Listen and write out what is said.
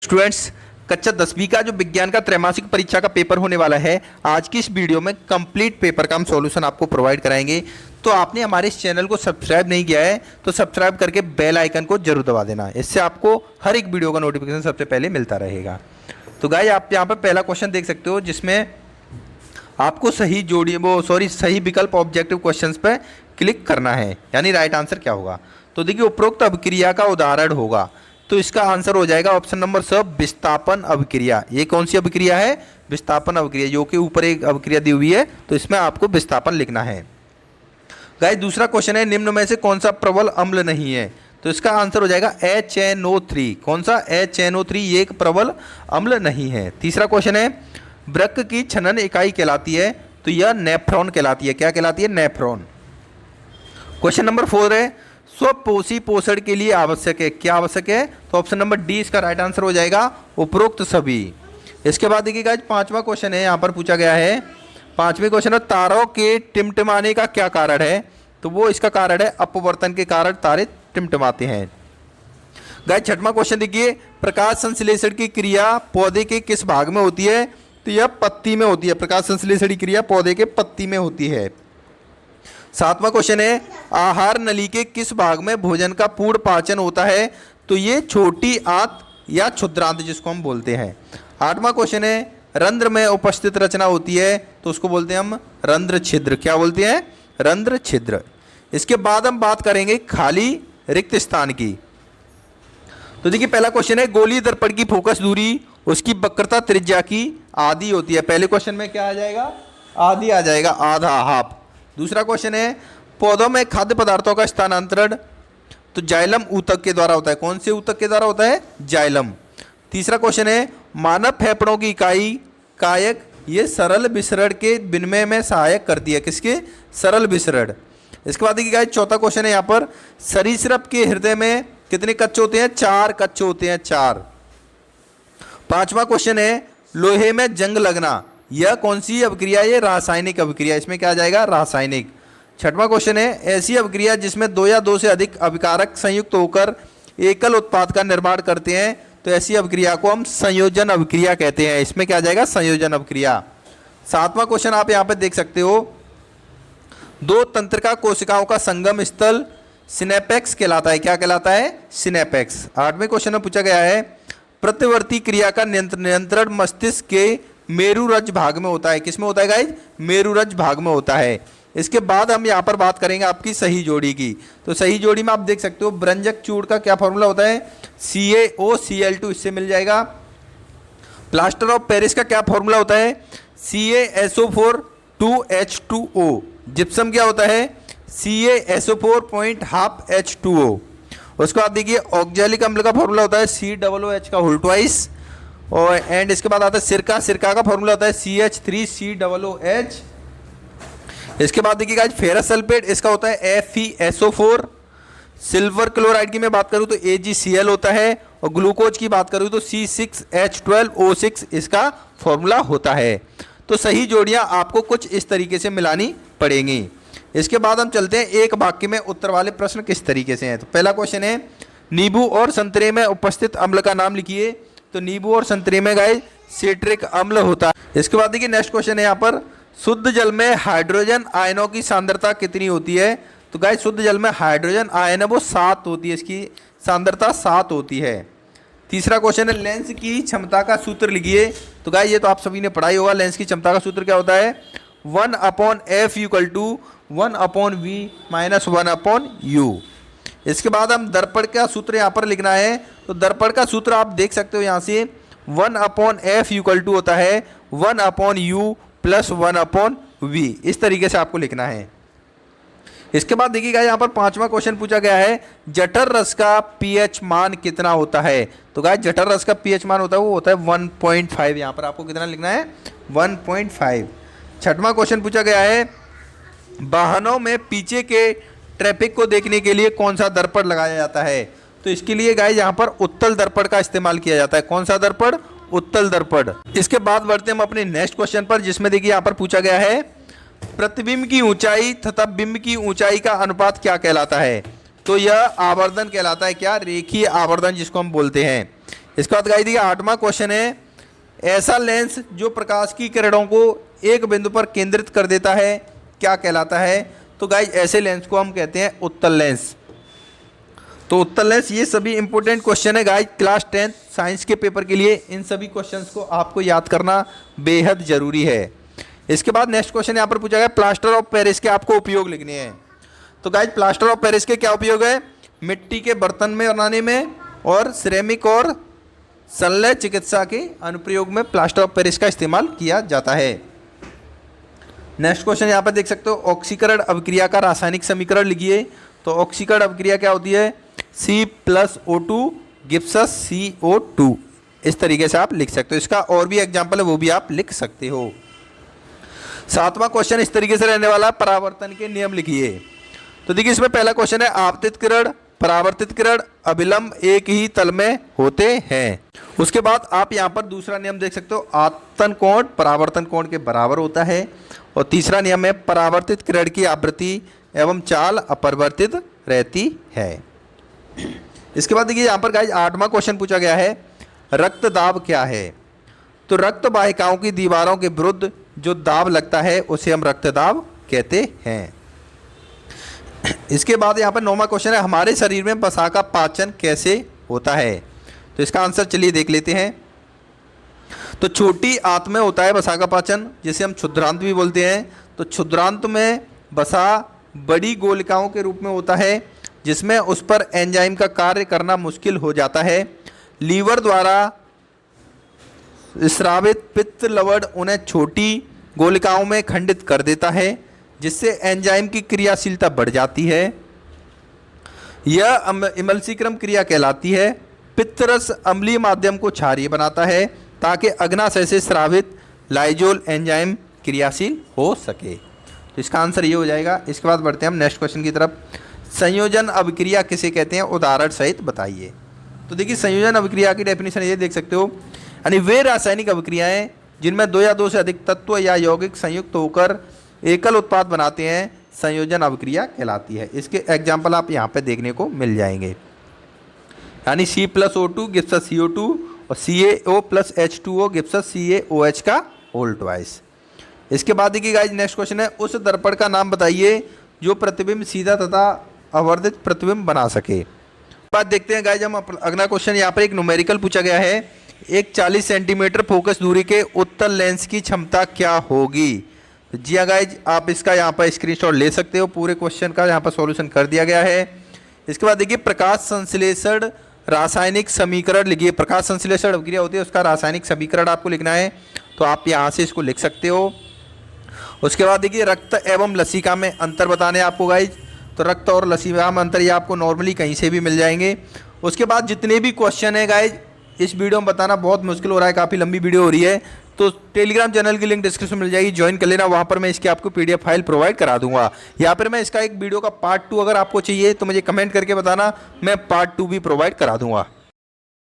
Students, कक्षा 10वीं का जो विज्ञान का त्रैमासिक परीक्षा का पेपर होने वाला है, आज की इस वीडियो में कंप्लीट पेपर का हम सॉल्यूशन आपको प्रोवाइड कराएंगे। तो आपने हमारे इस चैनल को सब्सक्राइब नहीं किया है तो सब्सक्राइब करके बेल आइकन को जरूर दबा देना, इससे आपको हर एक वीडियो का नोटिफिकेशन सबसे पहले मिलता रहेगा। तो गाइस, आप यहाँ पर पहला क्वेश्चन देख सकते हो जिसमें आपको सही विकल्प ऑब्जेक्टिव क्वेश्चंस पे क्लिक करना है, यानी राइट आंसर क्या होगा। तो देखिए, उपरोक्त अभिक्रिया का उदाहरण होगा, तो इसका आंसर हो जाएगा ऑप्शन नंबर स, विस्थापन अभिक्रिया। ये कौन सी अभिक्रिया है? विस्थापन अभिक्रिया, जो कि ऊपर एक अभिक्रिया दी हुई है, तो इसमें आपको विस्थापन लिखना है। गाइस, दूसरा क्वेश्चन है, निम्न में से कौन सा प्रबल अम्ल नहीं है? तो इसका आंसर हो जाएगा HNO3। कौन सा? HNO3 ये एक प्रबल अम्ल नहीं है। तीसरा क्वेश्चन है, वृक्क की छनन इकाई कहलाती है, तो यह नेफ्रॉन कहलाती है। क्या कहलाती है? नेफ्रॉन। क्वेश्चन नंबर 4 है, स्वपोषी पोषण के लिए आवश्यक है। क्या आवश्यक है? तो ऑप्शन नंबर डी इसका राइट आंसर हो जाएगा, उपरोक्त सभी। इसके बाद देखिएगा, पांचवा क्वेश्चन है, यहाँ पर पूछा गया है, पांचवें क्वेश्चन है, तारों के टिमटिमाने का क्या कारण है? तो वो इसका कारण है अपवर्तन के कारण तारे टिमटिमाते हैं। गाइस, छठवां क्वेश्चन देखिए, प्रकाश संश्लेषण की क्रिया पौधे के किस भाग में होती है? तो यह पत्ती में होती है। प्रकाश संश्लेषण की क्रिया पौधे के पत्ती में होती है। सातवां क्वेश्चन है, आहार नली के किस भाग में भोजन का पूर्ण पाचन होता है? तो ये छोटी आंत या क्षुद्रांत जिसको हम बोलते हैं। आठवां क्वेश्चन है, रंध्र में उपस्थित रचना होती है, तो उसको बोलते हैं हम रंध्र छिद्र। क्या बोलते हैं? रंध्र छिद्र। इसके बाद हम बात करेंगे खाली रिक्त स्थान की। तो देखिए, पहला क्वेश्चन है, गोलीय दर्पण की फोकस दूरी उसकी वक्रता त्रिज्या की आधी होती है। पहले क्वेश्चन में क्या आ जाएगा? आधी आ जाएगा, आधा, हाफ। दूसरा क्वेश्चन है, पौधों में खाद्य पदार्थों का स्थानांतरण तो जाइलम ऊतक के द्वारा होता है। कौन से ऊतक के द्वारा होता है? जाइलम। तीसरा क्वेश्चन है, मानव फेफड़ों की इकाई कायक ये सरल विसरण के विनिमय में सहायक करती है। किसके? सरल विसरण। इसके बाद देखिए, चौथा क्वेश्चन है यहाँ पर, सरीसृप के हृदय में कितने कच्चे होते हैं? 4 कच्चे होते हैं, 4। पांचवा क्वेश्चन है, लोहे में जंग लगना यह कौन सी अभिक्रिया? ये रासायनिक अभिक्रिया। इसमें क्या आ जाएगा? रासायनिक। छठवां क्वेश्चन है, ऐसी अभिक्रिया जिसमें 2 या 2 से अधिक अभिकारक संयुक्त होकर एकल उत्पाद का निर्माण करते हैं, तो ऐसी अभिक्रिया को हम संयोजन अभिक्रिया कहते हैं। इसमें क्या आ जाएगा? संयोजन अभिक्रिया। सातवां क्वेश्चन आप यहाँ पे देख सकते हो, 2 तंत्रिका कोशिकाओं का संगम स्थल सिनेपेक्स कहलाता है। क्या कहलाता है? सिनेपेक्स। 8वें क्वेश्चन में पूछा गया है, प्रतिवर्ती क्रिया का नियंत्रण मस्तिष्क के मेरुरज्ज भाग में होता है। किसमें होता है गाइज? मेरुरज्ज भाग में होता है। इसके बाद हम यहाँ पर बात करेंगे आपकी सही जोड़ी की। तो सही जोड़ी में आप देख सकते हो, ब्रंजक चूर्ण का क्या फॉर्मूला होता है? CaOCl2, इससे मिल जाएगा। प्लास्टर ऑफ पेरिस का क्या फॉर्मूला होता है? CaSO4 2H2O। जिप्सम क्या होता है? CaSO4.12H2O। उसके बाद देखिए, ऑक्जेलिक अम्ल का फॉर्मूला होता है COOH का होल ट्वाइस। और एंड इसके बाद आता है सिरका का फॉर्मूला होता है CH3COOH। इसके बाद देखिएगा, फेरस सल्फेट, इसका होता है FeSO4। सिल्वर क्लोराइड की मैं बात करूं तो AgCl होता है, और ग्लूकोज की बात करूं तो C6H12O6 इसका फॉर्मूला होता है। तो सही जोड़ियां आपको कुछ इस तरीके से मिलानी पड़ेंगी। इसके बाद हम चलते हैं एक वाक्य में उत्तर वाले प्रश्न किस तरीके से हैं। तो पहला क्वेश्चन है, नींबू और संतरे में उपस्थित अम्ल का नाम लिखिए। तो नींबू और संतरे में गाइस सिट्रिक अम्ल होता है। इसके बाद देखिए, नेक्स्ट क्वेश्चन है यहाँ पर, शुद्ध जल में हाइड्रोजन आयनों की सांद्रता कितनी होती है? तो गाइस, शुद्ध जल में हाइड्रोजन आयन है वो 7 होती है, इसकी सांद्रता 7 होती है। तीसरा क्वेश्चन है, लेंस की क्षमता का सूत्र लिखिए। तो गाइस, ये तो आप सभी ने पढ़ा ही होगा, लेंस की क्षमता का सूत्र क्या होता है? 1/f = 1/v - 1/u। इसके बाद हम दर्पण का सूत्र यहाँ पर लिखना है। तो दर्पण का सूत्र आप देख सकते हो यहाँ से, 1/f = होता है 1/u + 1/v। इस तरीके से आपको लिखना है। इसके बाद देखिएगा, यहाँ पर पांचवा क्वेश्चन पूछा गया है, जठर रस का pH मान कितना होता है? तो गाइस, जठर रस का pH मान होता है वो होता है 1.5। यहाँ पर आपको कितना लिखना है? 1.5। छठवां क्वेश्चन पूछा गया है, वाहनों में पीछे के ट्रैफिक को देखने के लिए कौन सा दर्पण लगाया जाता है? तो इसके लिए गाइस, यहाँ पर उत्तल दर्पण का इस्तेमाल किया जाता है। कौन सा दर्पण? उत्तल दर्पण। इसके बाद बढ़ते हम अपने नेक्स्ट क्वेश्चन पर, जिसमें देखिए यहाँ पर पूछा गया है, प्रतिबिंब की ऊंचाई तथा बिंब की ऊंचाई का अनुपात क्या कहलाता है? तो यह आवर्धन कहलाता है। क्या? रेखीय आवर्धन जिसको हम बोलते हैं। इसके बाद गाइस देखिए 8वां क्वेश्चन है, ऐसा लेंस जो प्रकाश की किरणों को एक बिंदु पर केंद्रित कर देता है क्या कहलाता है? तो गाइस ऐसे लेंस को हम कहते हैं उत्तल लेंस। तो उत्तल लेंस, ये सभी इंपॉर्टेंट क्वेश्चन है गाइस क्लास 10 साइंस के पेपर के लिए। इन सभी क्वेश्चंस को आपको याद करना बेहद जरूरी है। इसके बाद नेक्स्ट क्वेश्चन यहाँ पर पूछा गया, प्लास्टर ऑफ पेरिस के आपको उपयोग लिखने हैं। तो गाइस प्लास्टर ऑफ पेरिस के क्या उपयोग है? मिट्टी के बर्तन में बनाने में और सिरेमिक और संलय चिकित्सा के अनुप्रयोग में प्लास्टर ऑफ पेरिस का इस्तेमाल किया जाता है। नेक्स्ट क्वेश्चन यहाँ पर देख सकते हो, ऑक्सीकरण अभिक्रिया का रासायनिक समीकरण लिखिए। तो ऑक्सीकरण अभिक्रिया क्या होती है? C+O2 गिब्सस CO2। इस तरीके से आप लिख सकते हो। इसका और भी एग्जाम्पल है, वो भी आप लिख सकते हो। 7वां क्वेश्चन इस तरीके से रहने वाला, परावर्तन के नियम लिखिए। तो देखिए इसमें पहला क्वेश्चन है, आपतित किरण परावर्तित किरण अभिलंब एक ही तल में होते हैं। उसके बाद आप यहाँ पर दूसरा नियम देख सकते हो, आपतन कोण परावर्तन कोण के बराबर होता है। और तीसरा नियम है, परावर्तित किरण की आवृत्ति एवं चाल अपरिवर्तित रहती है। इसके बाद देखिए यहाँ पर गाइस 8वां क्वेश्चन पूछा गया है, रक्त दाब क्या है? तो रक्त वाहिकाओं की दीवारों के विरुद्ध जो दाब लगता है उसे हम रक्त दाब कहते हैं। इसके बाद यहाँ पर 9वां क्वेश्चन है, हमारे शरीर में वसा का पाचन कैसे होता है? तो इसका आंसर चलिए देख लेते हैं। तो छोटी आंत में होता है वसा का पाचन, जिसे हम क्षुद्रांत भी बोलते हैं। तो क्षुद्रांत में वसा बड़ी गोलिकाओं के रूप में होता है, जिसमें उस पर एंजाइम का कार्य करना मुश्किल हो जाता है। लीवर द्वारा स्रावित पित्त लवण उन्हें छोटी गोलिकाओं में खंडित कर देता है, जिससे एंजाइम की क्रियाशीलता बढ़ जाती है। यह इमल्सीकरण क्रिया कहलाती है। पित्तरस अम्लीय माध्यम को क्षारीय बनाता है ताकि अग्नाशय से स्रावित लाइजोल एंजाइम क्रियाशील हो सके। तो इसका आंसर ये हो जाएगा। इसके बाद बढ़ते हैं हम नेक्स्ट क्वेश्चन की तरफ। संयोजन अभिक्रिया किसे कहते हैं? उदाहरण सहित बताइए। तो देखिए संयोजन अभिक्रिया की डेफिनेशन ये देख सकते हो, यानी वे रासायनिक अभिक्रियाएं जिनमें दो या दो से अधिक तत्व या यौगिक संयुक्त होकर एकल उत्पाद बनाते हैं, संयोजन अभिक्रिया कहलाती है। इसके एग्जाम्पल आप यहाँ पे देखने को मिल जाएंगे, यानी C+O2 गिब्सस CO2 और CaO+H2O गिब्सस CaOH का होल ट्वाइस। इसके बाद देखिए गाइस नेक्स्ट क्वेश्चन है, उस दर्पण का नाम बताइए जो प्रतिबिंब सीधा तथा अवर्धित प्रतिबिंब बना सके। बात देखते हैं गाइस हम अगला क्वेश्चन। यहाँ पर एक न्यूमेरिकल पूछा गया है, एक 40 सेंटीमीटर फोकस दूरी के उत्तल लेंस की क्षमता क्या होगी? जी हाँ गाइज, आप इसका यहाँ पर स्क्रीनशॉट ले सकते हो। पूरे क्वेश्चन का यहाँ पर सॉल्यूशन कर दिया गया है। इसके बाद देखिए प्रकाश संश्लेषण रासायनिक समीकरण लिखिए। प्रकाश संश्लेषण अभिक्रिया होती है, उसका रासायनिक समीकरण आपको लिखना है। तो आप यहाँ से इसको लिख सकते हो। उसके बाद देखिए रक्त एवं लसिका में अंतर बताने आपको गाइज। तो रक्त और लसिका में अंतर ये आपको नॉर्मली कहीं से भी मिल जाएंगे। उसके बाद जितने भी क्वेश्चन है गाइज इस वीडियो में बताना बहुत मुश्किल हो रहा है, काफ़ी लंबी वीडियो हो रही है। तो टेलीग्राम चैनल की लिंक डिस्क्रिप्शन में मिल जाएगी, ज्वाइन कर लेना। वहाँ पर मैं इसकी आपको PDF फाइल प्रोवाइड करा दूंगा। या फिर मैं इसका एक वीडियो का पार्ट 2 अगर आपको चाहिए तो मुझे कमेंट करके बताना, मैं पार्ट 2 भी प्रोवाइड करा दूंगा।